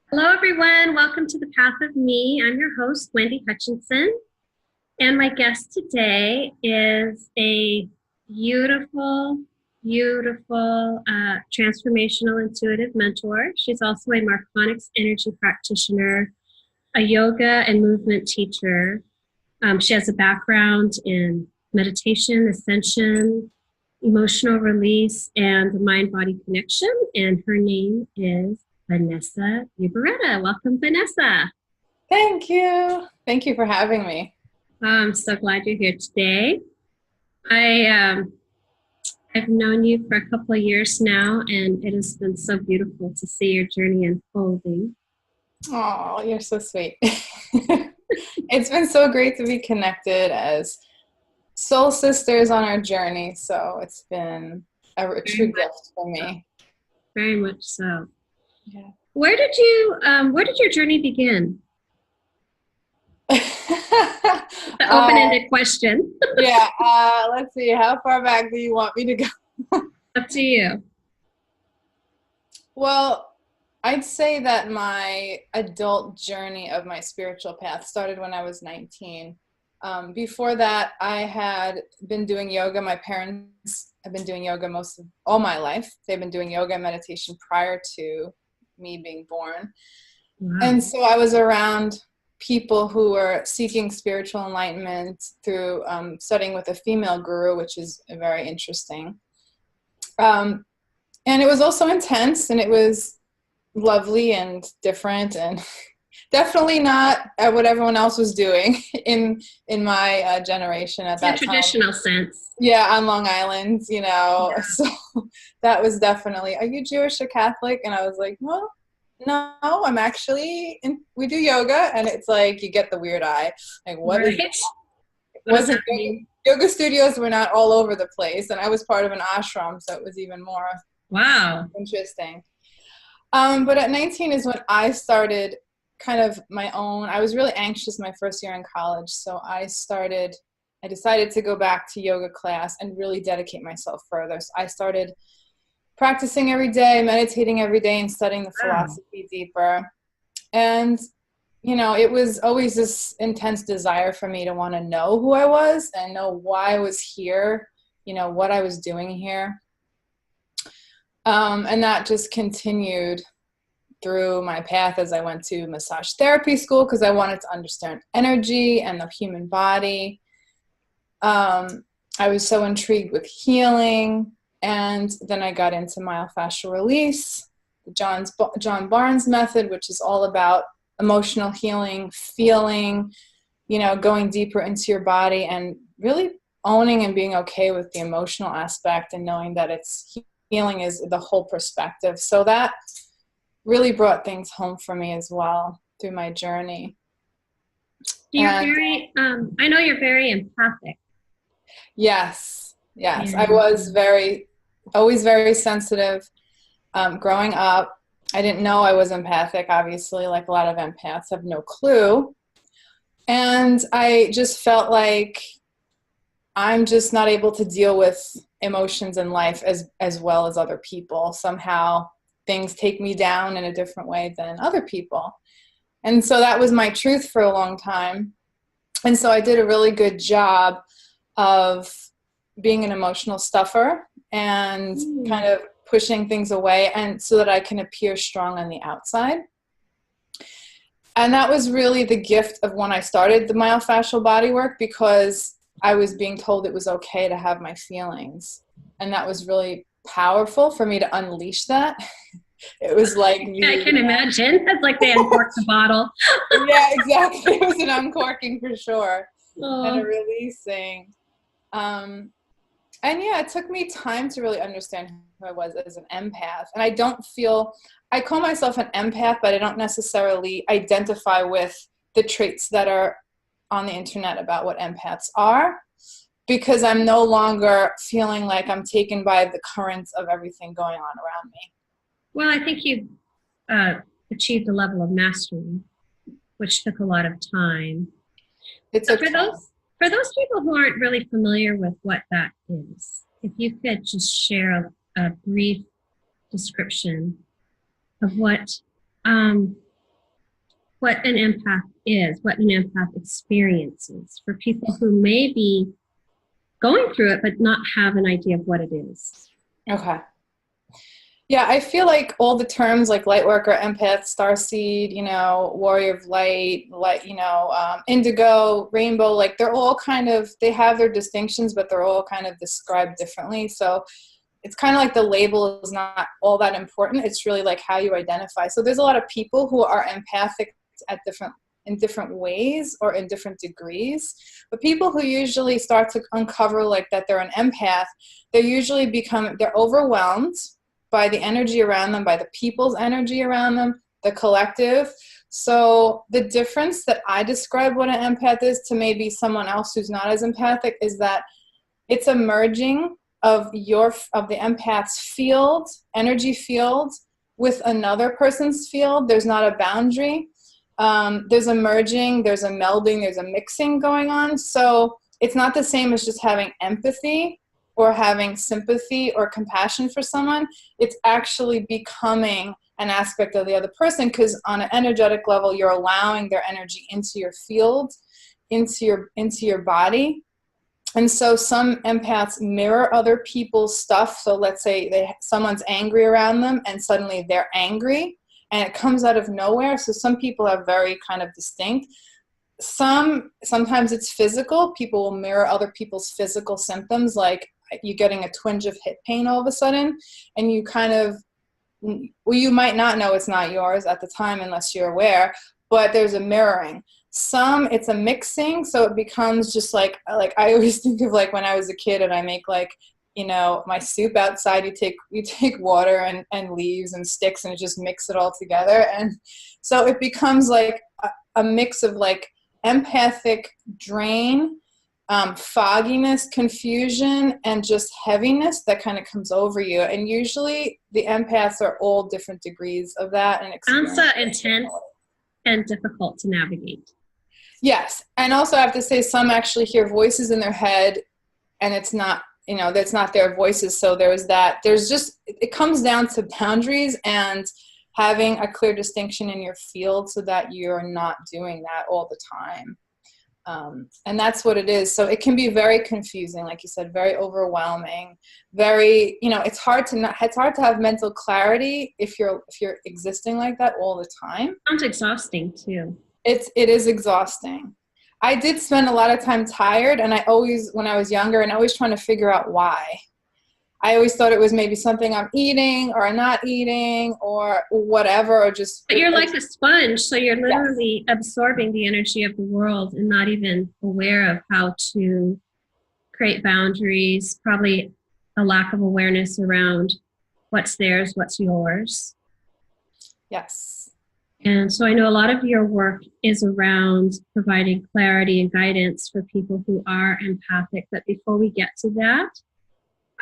Hello, everyone. Welcome to the Path of Me. I'm your host, Wendy Hutchinson. And my guest today is a beautiful, beautiful transformational intuitive mentor. She's also a Marconics energy practitioner, a yoga and movement teacher. She has a background in meditation, ascension, emotional release, and mind-body connection. And her name is Vanessa Uybarreta. Welcome, Vanessa. Thank you. Thank you for having me. I'm so glad you're here today. I've known you for a couple of years now, and it has been so beautiful to see your journey unfolding. Oh, you're so sweet. It's been so great to be connected as soul sisters on our journey. So it's been a true gift for me. Very much so. Yeah. Where did your journey begin? The open-ended question. Yeah. Let's see. How far back do you want me to go? Up to you. Well, I'd say that my adult journey of my spiritual path started when I was 19. Before that, I had been doing yoga. My parents have been doing yoga all my life. They've been doing yoga and meditation prior to me being born. Wow. And so I was around people who were seeking spiritual enlightenment through studying with a female guru, which is very interesting. And it was also intense, and it was lovely and different, and definitely not what everyone else was doing in my generation at that time. Traditional sense. Yeah, on Long Island, Yeah. So that was definitely, are you Jewish or Catholic? And I was like, well, no, I'm actually, we do yoga, and it's like you get the weird eye. Like, what is it? Wasn't yoga studios were not all over the place, and I was part of an ashram, so it was even more interesting. But at 19 is when I started kind of my own. I was really anxious my first year in college, so I decided to go back to yoga class and really dedicate myself further. So I started practicing every day, meditating every day, and studying the philosophy deeper. And, it was always this intense desire for me to want to know who I was and know why I was here, what I was doing here. And that just continued through my path as I went to massage therapy school, because I wanted to understand energy and the human body. I was so intrigued with healing. And then I got into myofascial release, the John Barnes method, which is all about emotional healing, feeling, going deeper into your body and really owning and being okay with the emotional aspect and knowing that healing is the whole perspective. So that really brought things home for me as well through my journey. I know you're very empathic. Yes. I was always very sensitive. Growing up, I didn't know I was empathic, obviously, like a lot of empaths have no clue. And I just felt like I'm just not able to deal with emotions in life as well as other people. Somehow things take me down in a different way than other people. And so that was my truth for a long time. And so I did a really good job of being an emotional stuffer and kind of pushing things away, and so that I can appear strong on the outside. And that was really the gift of when I started the myofascial body work, because I was being told it was okay to have my feelings. And that was really powerful for me to unleash that. It was like I can imagine. That's like they uncorked the bottle. Yeah, exactly. It was an uncorking for sure. And a releasing. And yeah, it took me time to really understand who I was as an empath. And I call myself an empath, but I don't necessarily identify with the traits that are on the internet about what empaths are, because I'm no longer feeling like I'm taken by the currents of everything going on around me. Well, I think you achieved a level of mastery, which took a lot of time. For those people who aren't really familiar with what that is, if you could just share a brief description of what what an empath is, what an empath experiences for people who may be going through it but not have an idea of what it is. Okay. Yeah, I feel like all the terms like light worker, empath, starseed, warrior of light, indigo, rainbow, like they're all kind of, they have their distinctions, but they're all kind of described differently. So it's kind of like the label is not all that important. It's really like how you identify. So there's a lot of people who are empathic in different ways or in different degrees. But people who usually start to uncover like that they're an empath, they're overwhelmed by the energy around them, by the people's energy around them, the collective. So the difference that I describe what an empath is to maybe someone else who's not as empathic is that it's a merging of the empath's field, energy field, with another person's field. There's not a boundary. There's a merging, there's a melding, there's a mixing going on. So it's not the same as just having empathy or having sympathy or compassion for someone. It's actually becoming an aspect of the other person, because on an energetic level, you're allowing their energy into your field, into your body. And so some empaths mirror other people's stuff. So let's say someone's angry around them and suddenly they're angry and it comes out of nowhere. So some people are very kind of distinct. Sometimes it's physical. People will mirror other people's physical symptoms, like you getting a twinge of hip pain all of a sudden, and you kind of, well, you might not know it's not yours at the time unless you're aware, but there's a mirroring. Some, it's a mixing, so it becomes just like I always think of like when I was a kid and I make like, my soup outside, you take water and leaves and sticks and just mix it all together. And so it becomes like a mix of like empathic drain, fogginess, confusion, and just heaviness that kind of comes over you. And usually the empaths are all different degrees of that. And sounds intense and difficult to navigate. Yes. And also I have to say some actually hear voices in their head and it's not, that's not their voices. So it comes down to boundaries and having a clear distinction in your field so that you're not doing that all the time. And that's what it is. So it can be very confusing, like you said, very overwhelming, very, it's hard to have mental clarity if you're existing like that all the time. Sounds exhausting too. It is exhausting. I did spend a lot of time tired, and when I was younger, and always trying to figure out why. I always thought it was maybe something I'm eating or I'm not eating or whatever, or just. But you're like a sponge, so you're literally absorbing the energy of the world and not even aware of how to create boundaries, probably a lack of awareness around what's theirs, what's yours. Yes. And so I know a lot of your work is around providing clarity and guidance for people who are empathic. But before we get to that,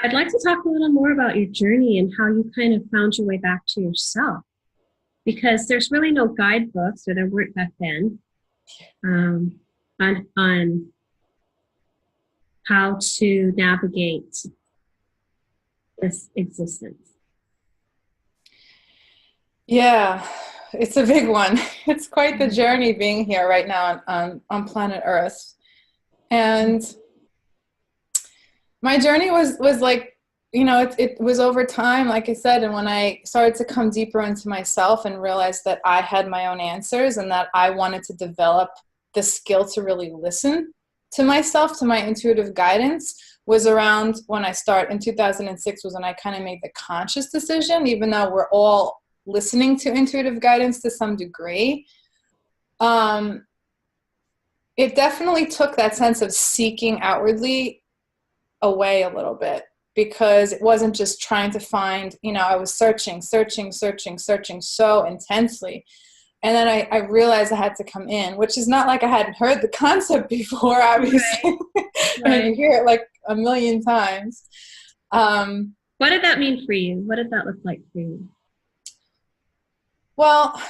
I'd like to talk a little more about your journey and how you kind of found your way back to yourself. Because there's really no guidebooks, or there weren't back then, on how to navigate this existence. Yeah. It's a big one. It's quite the journey being here right now on planet Earth. And my journey was like, it was over time, like I said, and when I started to come deeper into myself and realized that I had my own answers and that I wanted to develop the skill to really listen to myself, to my intuitive guidance, was around in 2006 was when I kind of made the conscious decision, even though we're all listening to intuitive guidance to some degree. It definitely took that sense of seeking outwardly away a little bit, because it wasn't just trying to find, I was searching so intensely. And then I realized I had to come in, which is not like I hadn't heard the concept before, obviously. Right. You hear it like a million times. What did that mean for you? What did that look like for you? Well,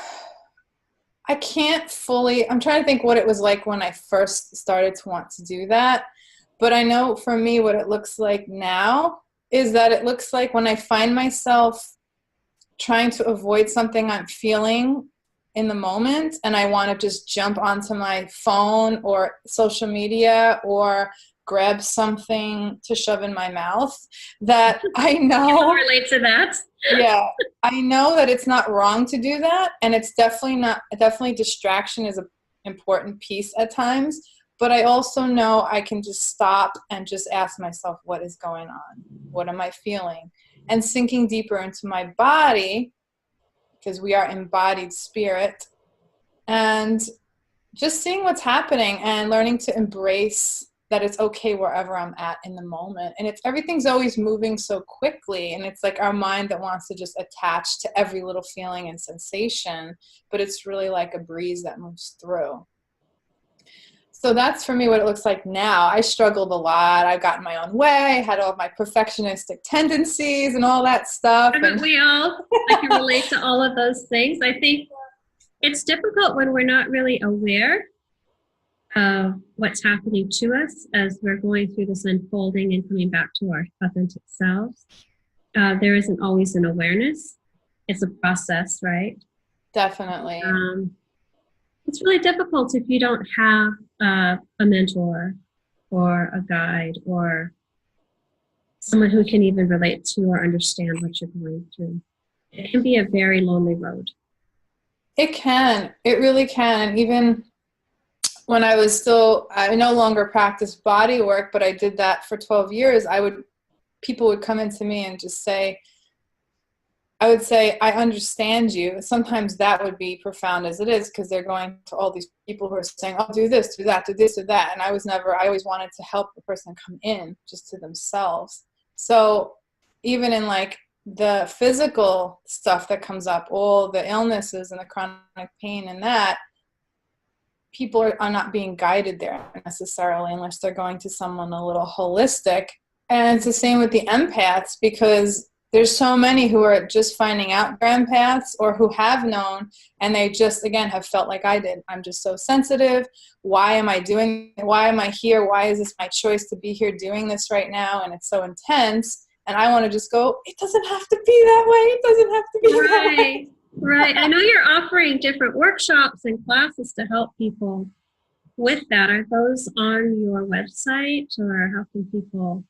I'm trying to think what it was like when I first started to want to do that. But I know for me what it looks like now is that it looks like when I find myself trying to avoid something I'm feeling in the moment and I want to just jump onto my phone or social media or grab something to shove in my mouth, that I know relate to that. yeah, I know that it's not wrong to do that, and it's definitely distraction is an important piece at times, but I also know I can just stop and just ask myself, what is going on? What am I feeling? And sinking deeper into my body, because we are embodied spirit, and just seeing what's happening and learning to embrace that it's okay wherever I'm at in the moment. And everything's always moving so quickly, and it's like our mind that wants to just attach to every little feeling and sensation, but it's really like a breeze that moves through. So that's for me what it looks like now. I struggled a lot. I got in my own way, had all of my perfectionistic tendencies and all that stuff. And we all, I can relate to all of those things. I think it's difficult when we're not really aware of what's happening to us as we're going through this unfolding and coming back to our authentic selves. There isn't always an awareness. It's a process, right? Definitely. It's really difficult if you don't have a mentor or a guide or someone who can even relate to or understand what you're going through. It can be a very lonely road. It can. It really can. And even when I no longer practice body work, but I did that for 12 years, people would come into me and just say, I would say, I understand you. Sometimes that would be profound as it is, because they're going to all these people who are saying, oh, do this, do that, do this, do that. And I always wanted to help the person come in just to themselves. So even in like the physical stuff that comes up, all the illnesses and the chronic pain and that, people are not being guided there necessarily unless they're going to someone a little holistic. And it's the same with the empaths, because there's so many who are just finding out they're empaths or who have known, and they just, again, have felt like I did. I'm just so sensitive. Why am I here? Why is this my choice to be here doing this right now? And it's so intense. And I want to just go, it doesn't have to be that way. It doesn't have to be that way. Right. I know you're offering different workshops and classes to help people with that. Are those on your website, or how can people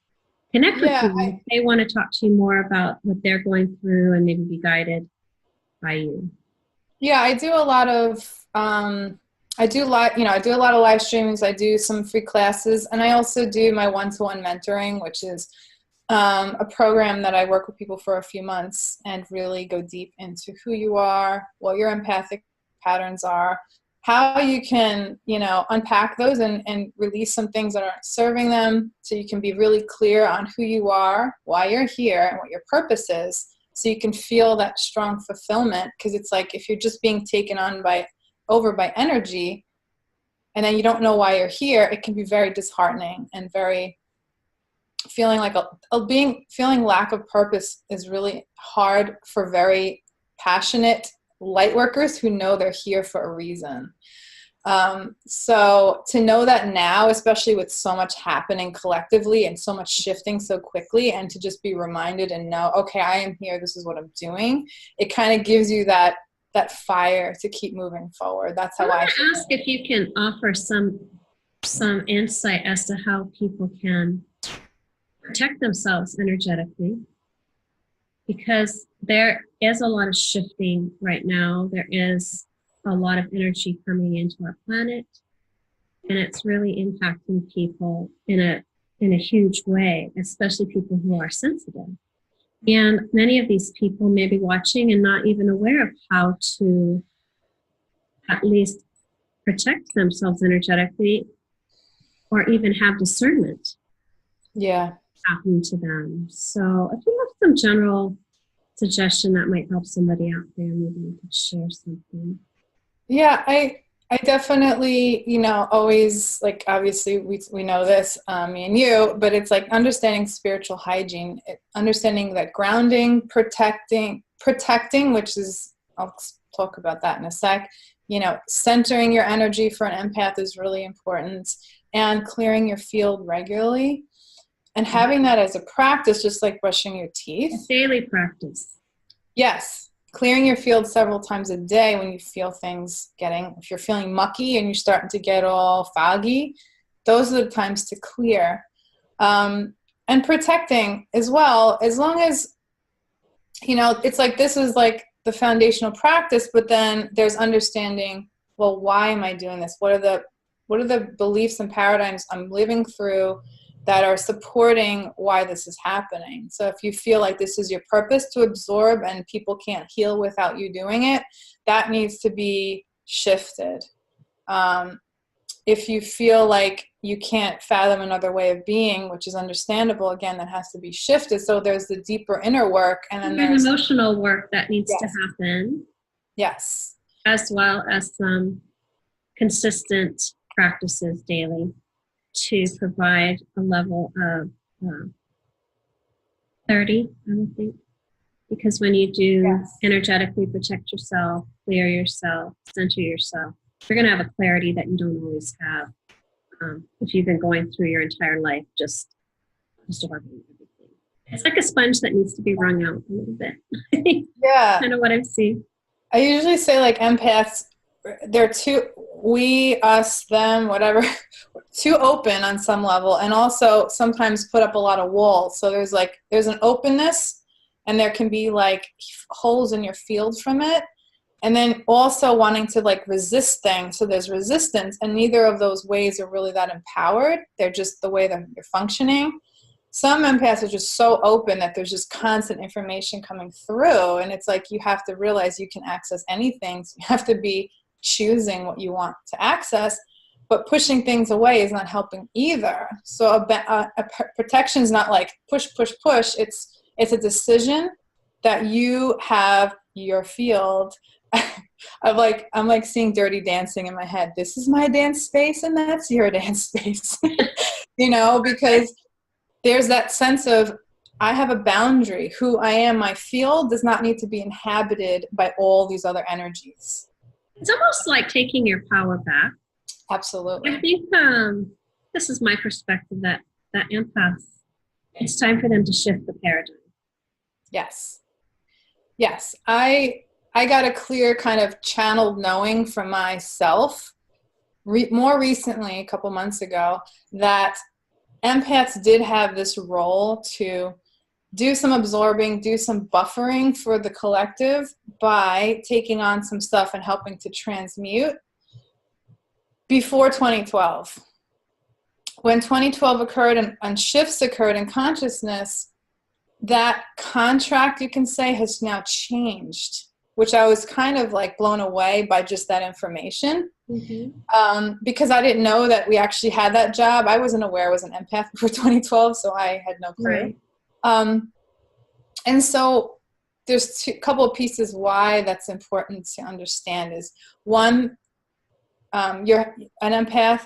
connect with you if they want to talk to you more about what they're going through and maybe be guided by you? Yeah, I do a lot of I do a lot of live streams. I do some free classes, and I also do my one-to-one mentoring, which is a program that I work with people for a few months and really go deep into who you are, what your empathic patterns are, how you can, unpack those and release some things that aren't serving them, so you can be really clear on who you are, why you're here, and what your purpose is, so you can feel that strong fulfillment. Because it's like if you're just being taken over by energy and then you don't know why you're here, it can be very disheartening and very feeling like feeling lack of purpose is really hard for very passionate light workers who know they're here for a reason. So to know that now, especially with so much happening collectively and so much shifting so quickly, and to just be reminded and know, okay, I am here, this is what I'm doing, it kind of gives you that fire to keep moving forward. That's how I ask if you can offer some insight as to how people can protect themselves energetically, because there is a lot of shifting right now. There is a lot of energy coming into our planet, and it's really impacting people in a huge way, especially people who are sensitive. And many of these people may be watching and not even aware of how to at least protect themselves energetically, or even have discernment. Yeah. Happening to them. So if you have some general suggestion that might help somebody out there, maybe you could share something. Yeah, I definitely, always, like, obviously we know this, me and you, but it's like understanding spiritual hygiene, understanding that grounding, protecting, which is, I'll talk about that in a sec, centering your energy for an empath is really important, and clearing your field regularly. And having that as a practice, just like brushing your teeth. Daily practice. Yes. clearing your field several times a day when you feel things if you're feeling mucky and you're starting to get all foggy, those are the times to clear. And protecting as well, as long as, it's like this is like the foundational practice, but then there's understanding, well, why am I doing this? What are the beliefs and paradigms I'm living through that are supporting why this is happening? So if you feel like this is your purpose to absorb and people can't heal without you doing it, that needs to be shifted. If you feel like you can't fathom another way of being, which is understandable, again, that has to be shifted. So there's the deeper inner work, and then there's emotional work that needs to happen. Yes. As well as some consistent practices daily to provide a level of clarity, I would think. Because when you do energetically protect yourself, clear yourself, center yourself, you're going to have a clarity that you don't always have if you've been going through your entire life just absorbing everything. It's like a sponge that needs to be wrung out a little bit. Yeah. Kind of what I've seen. I usually say like empaths, they're too, we, us, them, whatever, too open on some level, and also sometimes put up a lot of walls. So there's an openness, and there can be like holes in your field from it. And then also wanting to like resist things. So there's resistance, and neither of those ways are really that empowered. They're just the way that you're functioning. Some empaths are just so open that there's just constant information coming through. And it's like you have to realize you can access anything. So you have to be choosing what you want to access. But pushing things away is not helping either. So a protection is not like push, push, push. It's a decision that you have your field. I'm like seeing Dirty Dancing in my head. This is my dance space and that's your dance space. Because there's that sense of I have a boundary. Who I am, my field does not need to be inhabited by all these other energies. It's almost like taking your power back. Absolutely. I think this is my perspective that empaths, it's time for them to shift the paradigm. Yes. I got a clear kind of channeled knowing from myself more recently, a couple months ago, that empaths did have this role to do some absorbing, do some buffering for the collective by taking on some stuff and helping to transmute before 2012. When 2012 occurred and shifts occurred in consciousness, that contract, you can say, has now changed, which I was kind of like blown away by just that information. Mm-hmm. Because I didn't know that we actually had that job. I wasn't aware I was an empath before 2012, so I had no clue. Right. And so there's a couple of pieces why that's important to understand is, one, an empath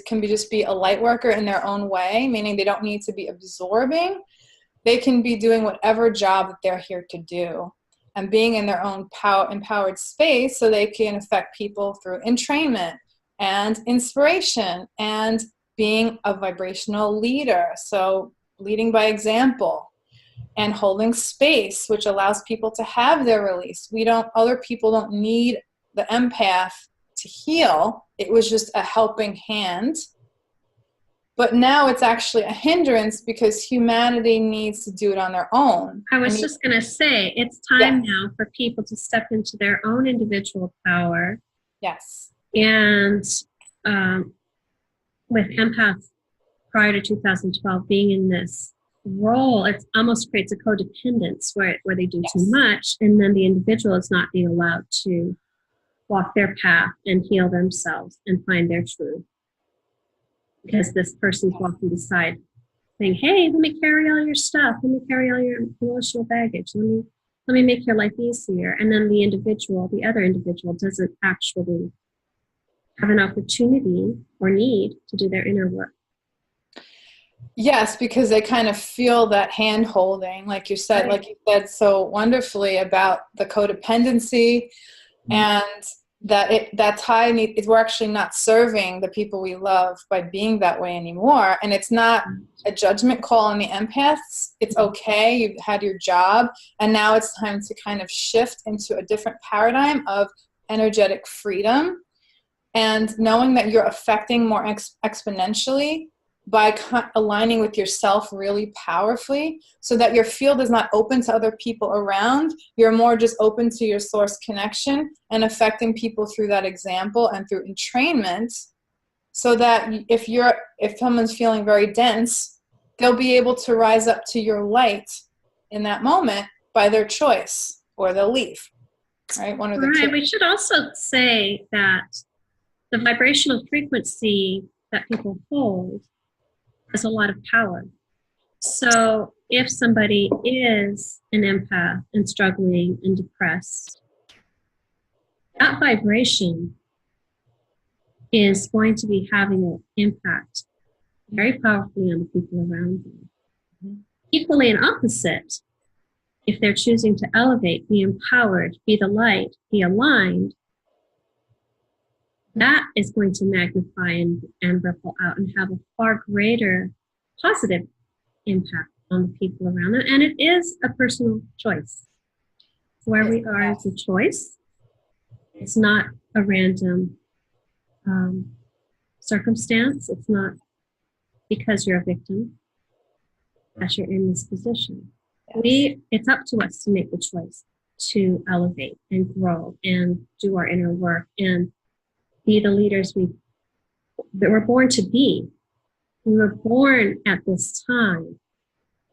can just be a light worker in their own way, meaning they don't need to be absorbing. They can be doing whatever job that they're here to do and being in their own empowered space so they can affect people through entrainment and inspiration and being a vibrational leader. So leading by example and holding space, which allows people to have their release. Other people don't need the empath to heal. It was just a helping hand. But now it's actually a hindrance because humanity needs to do it on their own. I was just going to say, it's time now for people to step into their own individual power. Yes. And with empaths prior to 2012 being in this role, it almost creates a codependence where they do too much, and then the individual is not being allowed to walk their path and heal themselves and find their truth. Because this person's walking beside saying, hey, let me carry all your stuff. Let me carry all your emotional baggage. Let me make your life easier. And then the other individual doesn't actually have an opportunity or need to do their inner work. Yes, because they kind of feel that hand holding, like you said so wonderfully about the codependency. And that tie we're actually not serving the people we love by being that way anymore. And it's not a judgment call on the empaths. It's okay. You've had your job, and now it's time to kind of shift into a different paradigm of energetic freedom, and knowing that you're affecting more exponentially by aligning with yourself really powerfully, so that your field is not open to other people around. You're more just open to your source connection and affecting people through that example and through entrainment, so that if someone's feeling very dense, they'll be able to rise up to your light in that moment by their choice, or they'll leave, right? One of the two. We should also say that the vibrational frequency that people hold has a lot of power. So if somebody is an empath and struggling and depressed, that vibration is going to be having an impact very powerfully on the people around them. Mm-hmm. Equally and opposite, if they're choosing to elevate, be empowered, be the light, be aligned, that is going to magnify and ripple out and have a far greater positive impact on the people around them. And it is a personal choice. Where we are is a choice. It's not a random circumstance. It's not because you're a victim that you're in this position. Yes. It's up to us to make the choice to elevate and grow and do our inner work and be the leaders that we're born to be. We were born at this time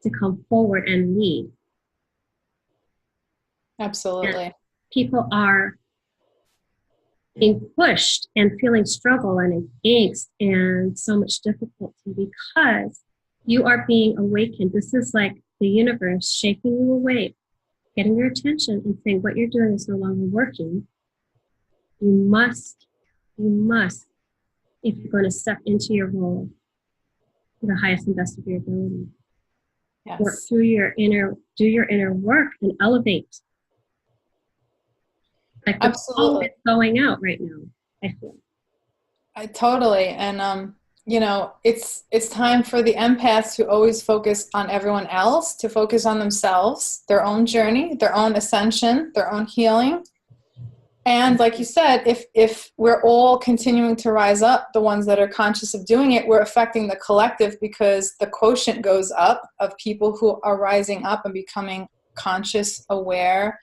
to come forward and lead. Absolutely. And people are being pushed and feeling struggle and angst and so much difficulty because you are being awakened. This is like the universe shaking you awake, getting your attention and saying what you're doing is no longer working. You must, if you're going to step into your role to the highest and best of your ability, work through do your inner work and elevate. Like absolutely, it's going out right now, I feel. I totally, and it's time for the empaths who always focus on everyone else to focus on themselves, their own journey, their own ascension, their own healing. And like you said, if we're all continuing to rise up, the ones that are conscious of doing it, we're affecting the collective because the quotient goes up of people who are rising up and becoming conscious, aware,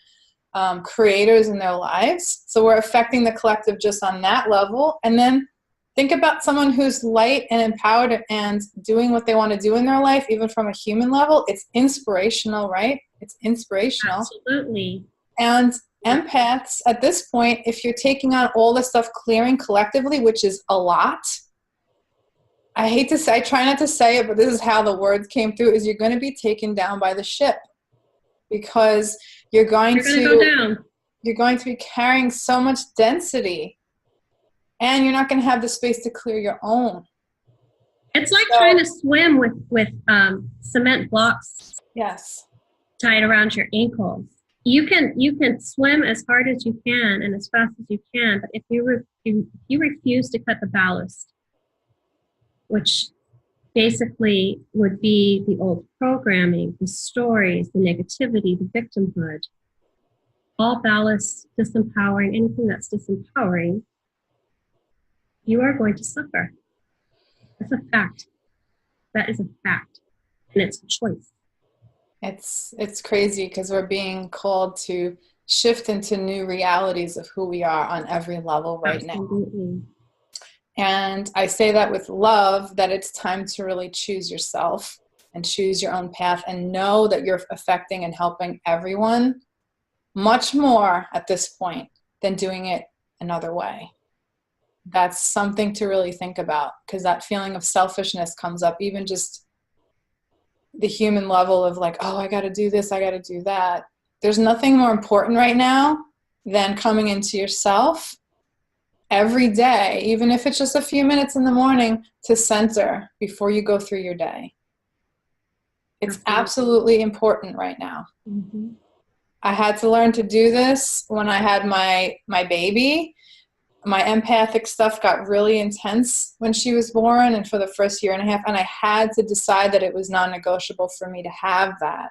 creators in their lives. So we're affecting the collective just on that level. And then think about someone who's light and empowered and doing what they want to do in their life, even from a human level. It's inspirational, right? It's inspirational. Absolutely. And empaths, at this point, if you're taking on all this stuff clearing collectively, which is a lot, I try not to say it, but this is how the words came through, is you're going to be taken down by the ship because you're going to go down. You're going to be carrying so much density and you're not going to have the space to clear your own. It's like trying to swim with cement blocks. Yes. Tied around your ankles. You can swim as hard as you can and as fast as you can, but if you refuse to cut the ballast, which basically would be the old programming, the stories, the negativity, the victimhood, all ballast, disempowering, anything that's disempowering, you are going to suffer. That's a fact. That is a fact, and it's a choice. It's crazy because we're being called to shift into new realities of who we are on every level right now. And I say that with love, that it's time to really choose yourself and choose your own path and know that you're affecting and helping everyone much more at this point than doing it another way. That's something to really think about because that feeling of selfishness comes up, even just the human level of like, oh, I got to do this, I got to do that. There's nothing more important right now than coming into yourself every day, even if it's just a few minutes in the morning, to center before you go through your day. It's absolutely important right now. Mm-hmm. I had to learn to do this when I had my baby, my empathic stuff got really intense when she was born and for the first year and a half, and I had to decide that it was non-negotiable for me to have that.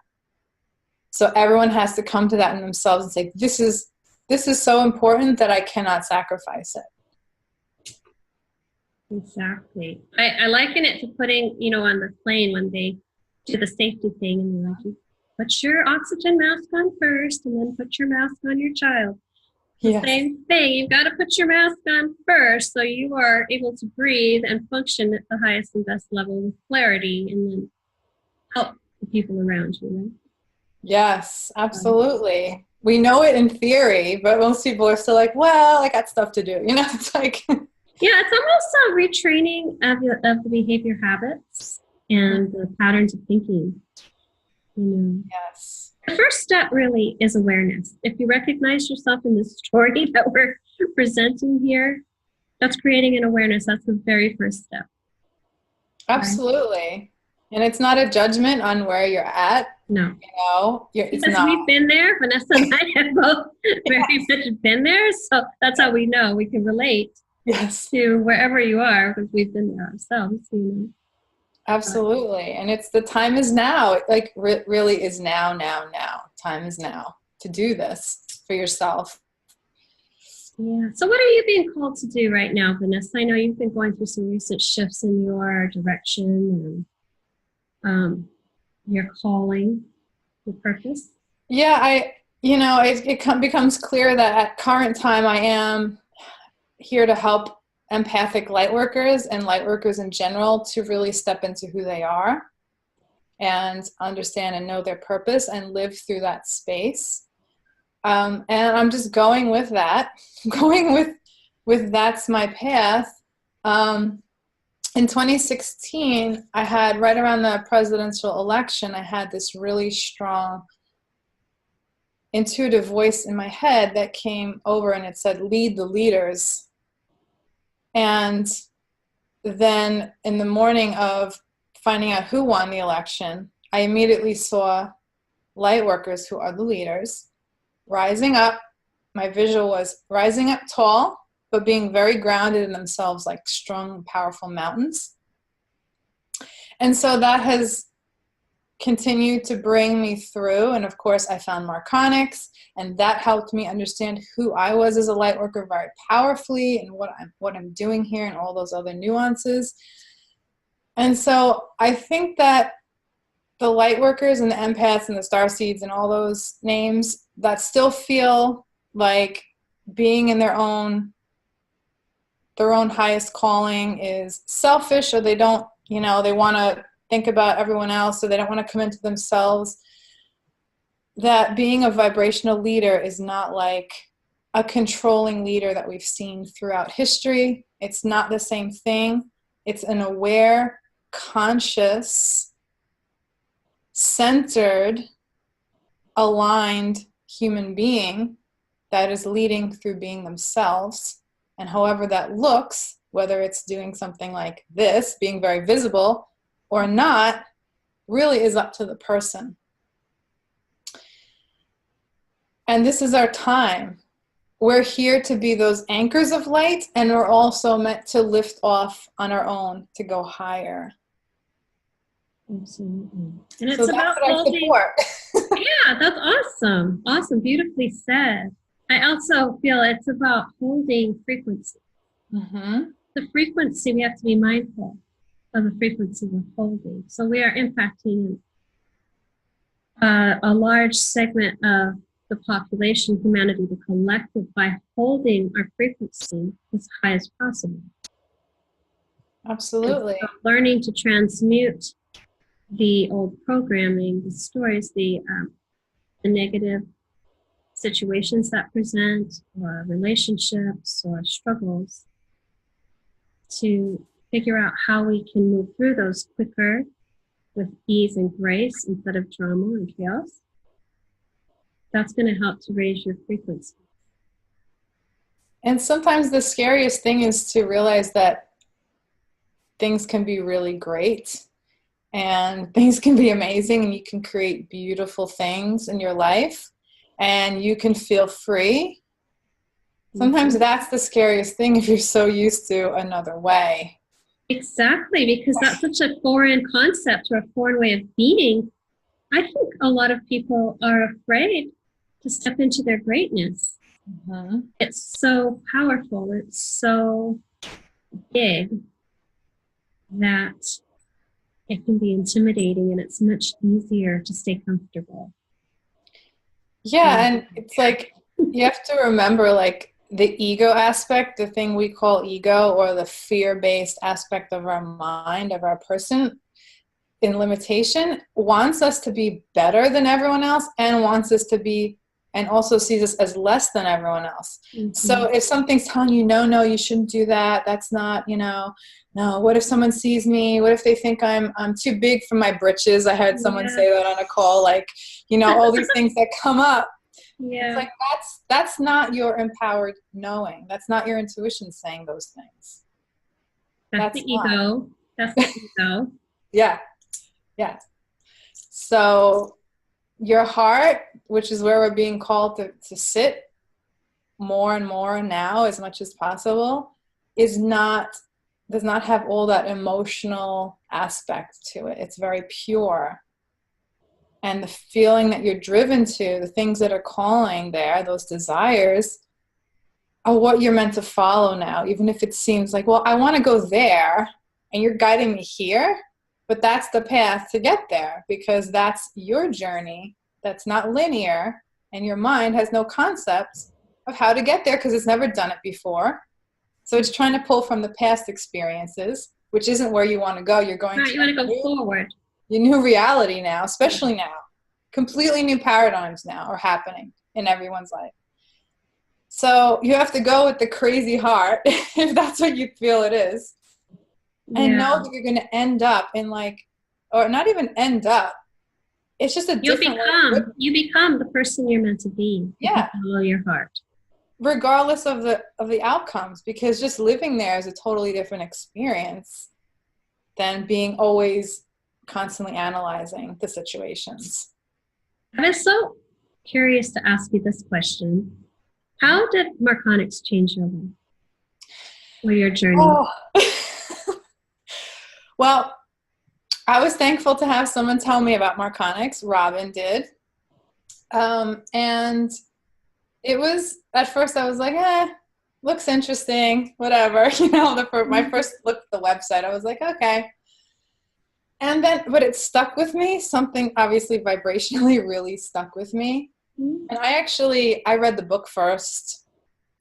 So everyone has to come to that in themselves and say, this is so important that I cannot sacrifice it. Exactly. I liken it to putting, on the plane when they do the safety thing and they're like, put your oxygen mask on first and then put your mask on your child. The Yes. same thing. You've got to put your mask on first so you are able to breathe and function at the highest and best level of clarity and then help the people around you, right? Yes, absolutely. We know it in theory, but most people are still like, well, I got stuff to do. It's like... Yeah, it's almost a retraining of the behavior habits and the patterns of thinking. Yes. The first step really is awareness. If you recognize yourself in this story that we're presenting here, that's creating an awareness. That's the very first step. Absolutely. Right? And it's not a judgment on where you're at. No. It's because not. We've been there. Vanessa and I have both very much been there. So that's how we know we can relate. Yes. To wherever you are, because we've been there ourselves, Absolutely. And it's the time is now. It like really is now. Time is now to do this for yourself. Yeah. So what are you being called to do right now, Vanessa? I know you've been going through some recent shifts in your direction and your calling, your purpose. Yeah, it becomes clear that at current time I am here to help empathic light workers and light workers in general to really step into who they are and understand and know their purpose and live through that space. And I'm just going with that, with that's my path. In 2016, I had, right around the presidential election, I had this really strong intuitive voice in my head that came over and it said, lead the leaders. And then in the morning of finding out who won the election, I immediately saw light workers, who are the leaders, rising up. My visual was rising up tall, but being very grounded in themselves, like strong, powerful mountains. And so that has continued to bring me through. And of course, I found Marconics, and that helped me understand who I was as a light worker very powerfully and what I'm doing here and all those other nuances. And so I think that the light workers and the empaths and the starseeds and all those names that still feel like being in their own highest calling is selfish, or they don't, they want to think about everyone else, so they don't want to come into themselves, that being a vibrational leader is not like a controlling leader that we've seen throughout history. It's not the same thing. It's an aware, conscious, centered, aligned human being that is leading through being themselves. And however that looks, whether it's doing something like this, being very visible, or not, really is up to the person. And this is our time. We're here to be those anchors of light, and we're also meant to lift off on our own to go higher. Absolutely. And it's so about holding. Yeah, that's awesome. Awesome. Beautifully said. I also feel it's about holding frequency. Mm-hmm. The frequency, we have to be mindful of the frequency we're holding. So we are impacting a large segment of the population, humanity, the collective, by holding our frequency as high as possible. Absolutely. So learning to transmute the old programming, the stories, the negative situations that present, or relationships or struggles, to figure out how we can move through those quicker with ease and grace instead of drama and chaos. That's going to help to raise your frequency. And sometimes the scariest thing is to realize that things can be really great and things can be amazing, and you can create beautiful things in your life, and you can feel free, Sometimes that's the scariest thing if you're so used to another way. Exactly, because that's such a foreign concept or a foreign way of being. I think a lot of people are afraid to step into their greatness. Mm-hmm. It's so powerful. It's so big that it can be intimidating, and it's much easier to stay comfortable. Yeah, and it's like you have to remember, like, the ego aspect, the thing we call ego, or the fear-based aspect of our mind, of our person in limitation, wants us to be better than everyone else, and wants us to be, and also sees us as less than everyone else. Mm-hmm. So if something's telling you, no, you shouldn't do that, that's not, no, what if someone sees me? What if they think I'm too big for my britches? I heard someone say that on a call, like, all these things that come up. Yeah. It's like, that's not your empowered knowing. That's not your intuition saying those things. That's the ego. That's the ego. Yeah. So your heart, which is where we're being called to sit more and more now, as much as possible, does not have all that emotional aspect to it. It's very pure. And the feeling that you're driven to, the things that are calling there, those desires, are what you're meant to follow now. Even if it seems like, well, I want to go there, and you're guiding me here, but that's the path to get there, because that's your journey. That's not linear, and your mind has no concept of how to get there because it's never done it before. So it's trying to pull from the past experiences, which isn't where you want to go. You're going you want to go forward. Your new reality now, especially now. Completely new paradigms now are happening in everyone's life. So you have to go with the crazy heart, if that's what you feel it is, and know that you're going to end up in, like, or not even end up. It's just a different way. You become the person you're meant to be. Yeah. Follow your heart. Regardless of the outcomes, because just living there is a totally different experience than being always constantly analyzing the situations. I was so curious to ask you this question. How did Marconics change your life or your journey? Well, I was thankful to have someone tell me about Marconics. Robin did. And it was, at first I was like, looks interesting, whatever. My first look at the website, I was like, okay. And then, but it stuck with me. Something obviously vibrationally really stuck with me. And I read the book first.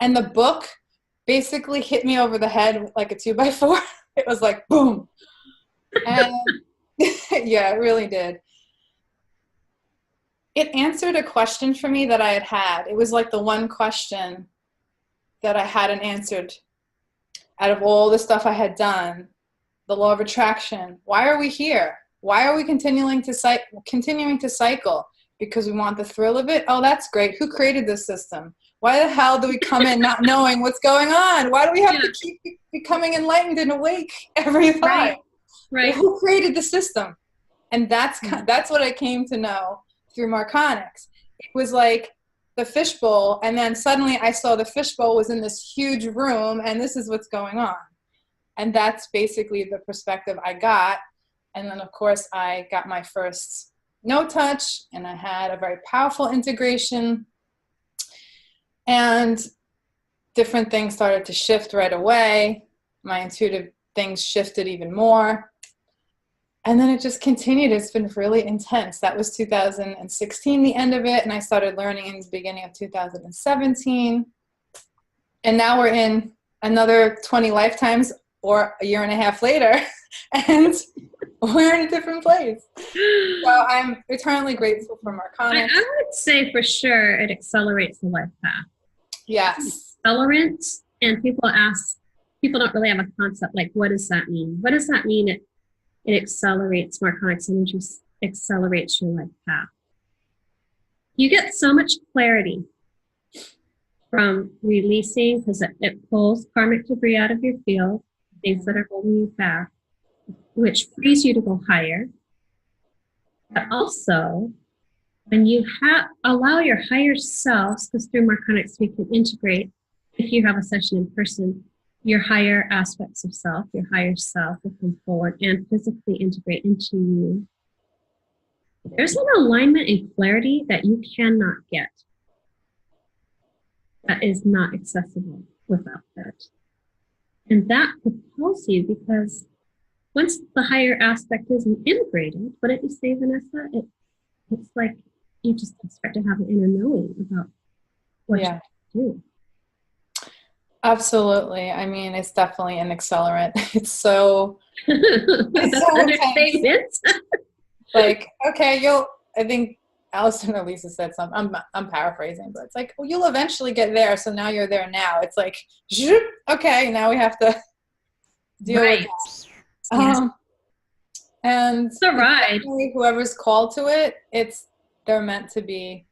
And the book basically hit me over the head like a 2x4. It was like, boom. And yeah, it really did. It answered a question for me that I had. It was like the one question that I hadn't answered out of all the stuff I had done. The law of attraction. Why are we here? Why are we continuing to cycle? Because we want the thrill of it? Oh, that's great. Who created this system? Why the hell do we come in not knowing what's going on? Why do we have to keep becoming enlightened and awake every time? Right. Well, who created the system? And that's what I came to know through Marconics. It was like the fishbowl, and then suddenly I saw the fishbowl was in this huge room, and this is what's going on. And that's basically the perspective I got. And then, of course, I got my first no touch, and I had a very powerful integration. And different things started to shift right away. My intuitive things shifted even more. And then it just continued. It's been really intense. That was 2016, the end of it. And I started learning in the beginning of 2017. And now we're in another 20 lifetimes, or a year and a half later, and we're in a different place. So I'm eternally grateful for Marconics. I would say for sure it accelerates the life path. Yes. Accelerant, and people don't really have a concept like, what does that mean? What does that mean? It accelerates Marconics energy, accelerates your life path. You get so much clarity from releasing, because it pulls karmic debris out of your field, things that are holding you back, which frees you to go higher. But also, when you allow your higher selves, because through Marconics we can integrate if you have a session in person, your higher aspects of self, your higher self will come forward and physically integrate into you. There's an alignment and clarity that you cannot get, that is not accessible without that. And that propels you, because once the higher aspect is integrated, what did you say, Vanessa? It's like you just start to have an inner knowing about what you do. Absolutely. I mean, it's definitely an accelerant. It's so intense. Like, okay, I think Allison or Lisa said something. I'm paraphrasing, but it's like, well, you'll eventually get there. So now you're there now. It's like, okay, now we have to deal with that. And it's a ride. Whoever's called to it, they're meant to be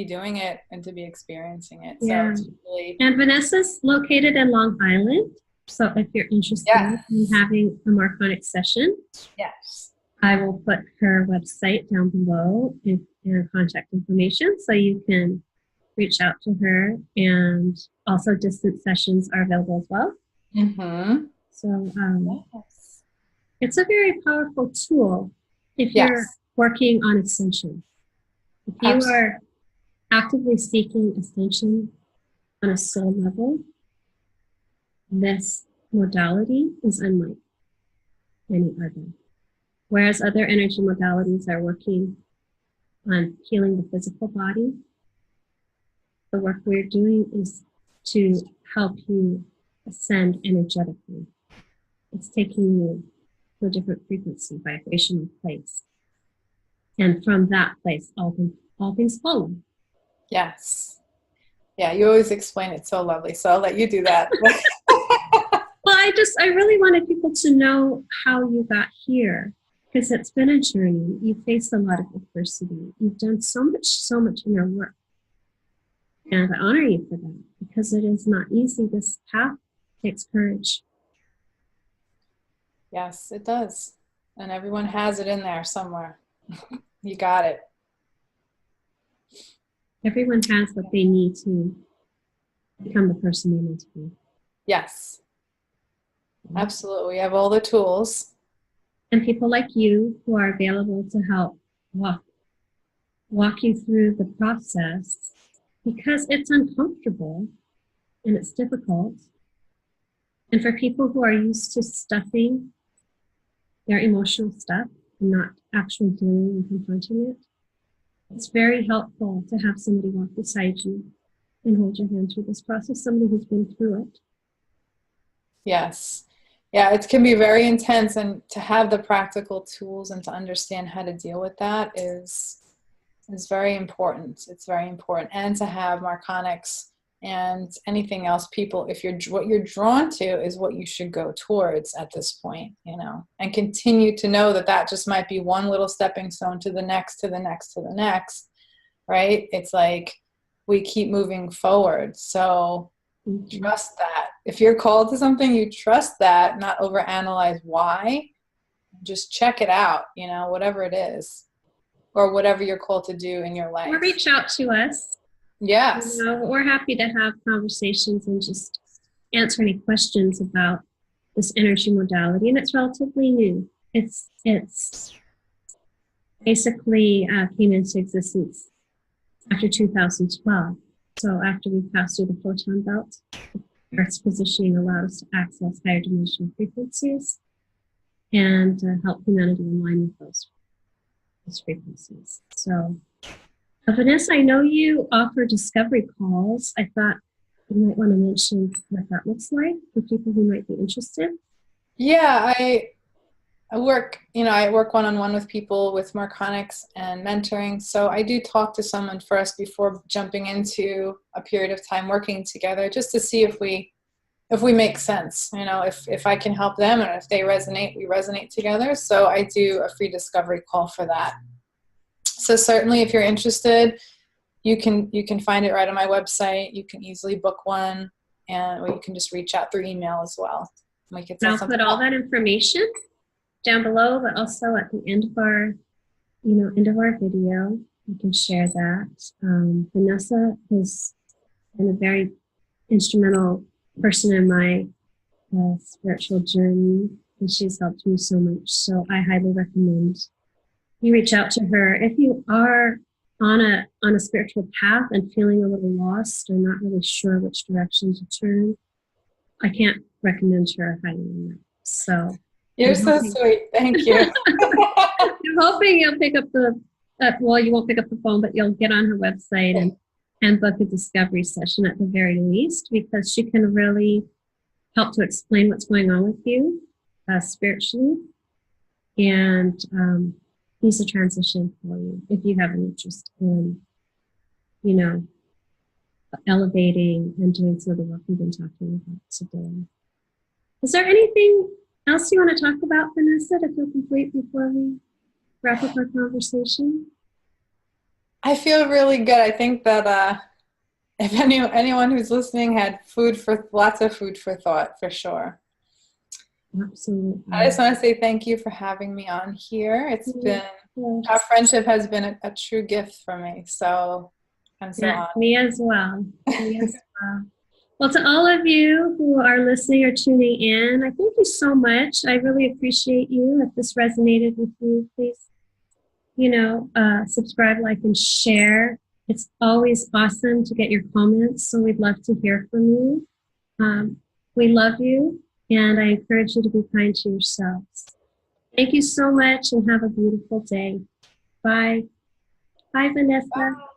doing it and to be experiencing it. Yeah. So it's really... And Vanessa's located in Long Island. So if you're interested in having a Marconic session, yes, I will put her website down below and her contact information, so you can reach out to her. And also distance sessions are available as well. Mm-hmm. So it's a very powerful tool if you're working on ascension. If you are actively seeking ascension on a soul level, this modality is unlike any other. Whereas other energy modalities are working on healing the physical body, the work we're doing is to help you ascend energetically. It's taking you to a different frequency, vibrational place. And from that place, all things follow. Yes. Yeah, you always explain it so lovely, so I'll let you do that. Well, I really wanted people to know how you got here, because it's been a journey. You've faced a lot of adversity. You've done so much inner work. And I honor you for that, because it is not easy. This path takes courage. Yes, it does. And everyone has it in there somewhere. You got it. Everyone has what they need to become the person they need to be. Yes. Absolutely. We have all the tools. And people like you who are available to help walk you through the process, because it's uncomfortable and it's difficult. And for people who are used to stuffing their emotional stuff and not actually dealing and confronting it, it's very helpful to have somebody walk beside you and hold your hand through this process, somebody who's been through it. Yes. Yeah, it can be very intense, and to have the practical tools and to understand how to deal with that is very important. It's very important. And to have Marconics and anything else, people, what you're drawn to is what you should go towards at this point, and continue to know that just might be one little stepping stone to the next, to the next, to the next, right? It's like we keep moving forward. So trust that. If you're called to something, you trust that, not overanalyze why. Just check it out, whatever it is, or whatever you're called to do in your life. Or reach out to us. Yes. We're happy to have conversations and just answer any questions about this energy modality. And it's relatively new. It's basically came into existence after 2012. So after we passed through the photon belt, Earth's positioning allowed us to access higher dimensional frequencies and help humanity align with those frequencies. So, Vanessa, I know you offer discovery calls. I thought you might want to mention what that looks like for people who might be interested. Yeah, I work one-on-one with people with Marconics and mentoring. So I do talk to someone first before jumping into a period of time working together, just to see if we make sense, if I can help them, and if they resonate, we resonate together. So I do a free discovery call for that. So certainly if you're interested, you can find it right on my website. You can easily book one, or you can just reach out through email as well. I'll put all that information down below, but also at the end of our video, you can share that. Vanessa has been a very instrumental person in my spiritual journey, and she's helped me so much. So I highly recommend you reach out to her if you are on a spiritual path and feeling a little lost or not really sure which direction to turn. I can't recommend her highly enough. So you're so sweet. Thank you. I'm hoping you'll pick up well, you won't pick up the phone, but you'll get on her website and book a discovery session at the very least, because she can really help to explain what's going on with you spiritually, and ease a transition for you if you have an interest in, elevating and doing some of the work we've been talking about today. Is there anything else you want to talk about, Vanessa, to feel complete before we wrap up our conversation? I feel really good. I think that if anyone who's listening had lots of food for thought, for sure. Absolutely. I just want to say thank you for having me on here. It's been, our friendship has been a true gift for me. So I'm so honored. Me as well. Well, to all of you who are listening or tuning in, I thank you so much. I really appreciate you. If this resonated with you, please, subscribe, like, and share. It's always awesome to get your comments, so we'd love to hear from you. We love you, and I encourage you to be kind to yourselves. Thank you so much, and have a beautiful day. Bye. Bye, Vanessa. Bye.